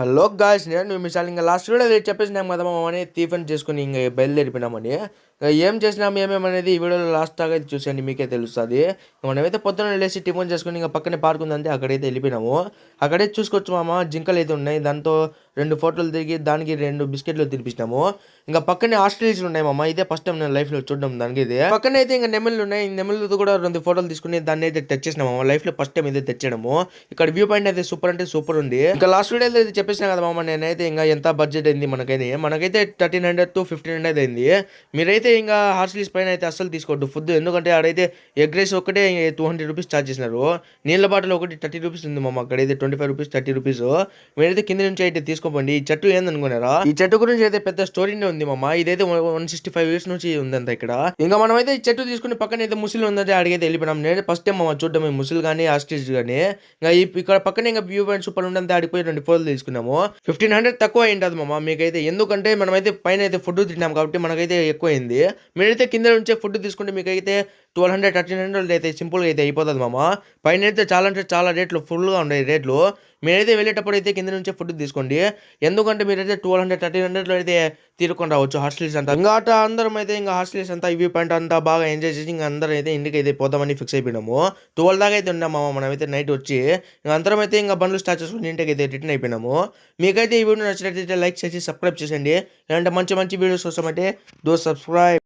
Hello guys, నేను మిసాల్ ఇంకా last కూడా చెప్పేసినాం కదా అని టిఫిన్ చేసుకుని ఇంకా బయలుదేరిపోయినామని. ఏం చేసినాం ఏమేమనేది ఈ వీడియోలో లాస్ట్ దాకా అయితే చూసేయండి, మీకే తెలుస్తుంది. మనమైతే పొద్దున్న లేచి టిఫిన్ చేసుకుని ఇంకా పక్కనే పార్క్ ఉందంటే అక్కడైతే వెళ్ళిపోయినాము. అక్కడైతే చూసుకోవచ్చు మామ, జింకలు అయితే ఉన్నాయి. దాంతో 2 ఫోటోలు దిగి దానికి 2 బిస్కెట్లు తినిపించినాము. ఇంకా పక్కనే ఆస్ట్రేలియాస్ ఉన్నాయి మామ. ఇదే ఫస్ట్ టైం నేను లైఫ్ లో చూడడం దానికి. ఇది పక్కన అయితే ఇంకా నెమళ్ళు ఉన్నాయి. నెమళ్ళతో కూడా 2 ఫోటోలు తీసుకుని దాన్ని అయితే తెచ్చేసినాము. లైఫ్ లో ఫస్ట్ టైం అయితే తెచ్చడము. ఇక్కడ వ్యూ పాయింట్ అయితే సూపర్ అంటే సూపర్ ఉంది. ఇంకా లాస్ట్ వీడియోలో అయితే చెప్పేసిన కదా మామ, నేనైతే ఇంకా ఎంత బడ్జెట్ అయింది మనకైతే 1300 to 1500 అయింది. మీరైతే ఇంకా హాస్టల్స్ పైన అయితే అస్సలు తీసుకోవద్దు ఫుడ్, ఎందుకంటే ఆడైతే ఎగ్ రైస్ ఒకటే 200 రూపీస్ ఛార్జ్ చేసినారు. నీళ్ళ బాటిల్ ఒకటి 30 రూపీస్ ఉంది మామ, అక్కడైతే 25 రూపీస్ 30 రూపీస్. మీరైతే కింద నుంచి అయితే తీసుకోండి. ఈ చెట్టు ఏందనుకున్నారా, ఈ చెట్టు గురించి అయితే పెద్ద స్టోరీనే ఉంది మామ. ఇదైతే 165 ఇయర్స్ నుంచి ఉందంత ఇక్కడ. ఇంకా మనం అయితే ఈ చెట్టు తీసుకుని పక్కన అయితే ముసలి ఉందంటే అడిగైతే వెళ్ళిపోయినాం. నేను ఫస్ట్ టైం మామ చూడడం ఈ ముసలి కానీ ఆస్ట్రిచ్ కానీ. ఇంకా ఇక్కడ పక్కనే ఇంకా వ్యూ పాయింట్ సూపర్ ఉండంతే ఆడిపోయి 2 ఫోటోలు తీసుకున్నాము. 1500 తక్కువ అయింటది మామ మీకైతే, ఎందుకంటే మనమైతే పైన అయితే ఫుడ్ తిన్నాం కాబట్టి మనకైతే ఎక్కువ అయింది. మీరైతే కింద నుంచే ఫుడ్ తీసుకుంటే మీకైతే 1200 1300 అయితే సింపుల్గా అయితే అయిపోతుంది మామ. పైన అయితే చాలా అంటే చాలా రేట్లు ఫుల్గా ఉన్నాయి రేట్లు. మీరైతే వెళ్ళేటప్పుడు అయితే కింద నుంచే ఫుడ్ తీసుకోండి, ఎందుకంటే మీరైతే 1200 1300 అయితే తీరుకొని రావచ్చు హాస్టల్స్ అంతా. ఇంకా అందరం అయితే ఇంకా హాస్టల్స్ అంతా వ్యూ పాయింట్ అంతా బాగా ఎంజాయ్ చేసి ఇంకా అందరం అయితే ఇంటికి అయితే పోదామని ఫిక్స్ అయిపోయినాము. 12 దాకా అయితే ఉన్నాం మామ మనమైతే నైట్ వచ్చి. ఇంకా అందరం అయితే ఇంకా బండ్లు స్టార్ట్ చేసుకుని ఇంటికి అయితే రిటర్న్ అయిపోయినాము. మీకైతే ఈ వీడియో నచ్చినట్లయితే లైక్ చేసి సబ్స్క్రైబ్ చేసేయండి. ఇలాంటి మంచి మంచి వీడియోస్ కోసం అయితే డూ సబ్స్క్రైబ్.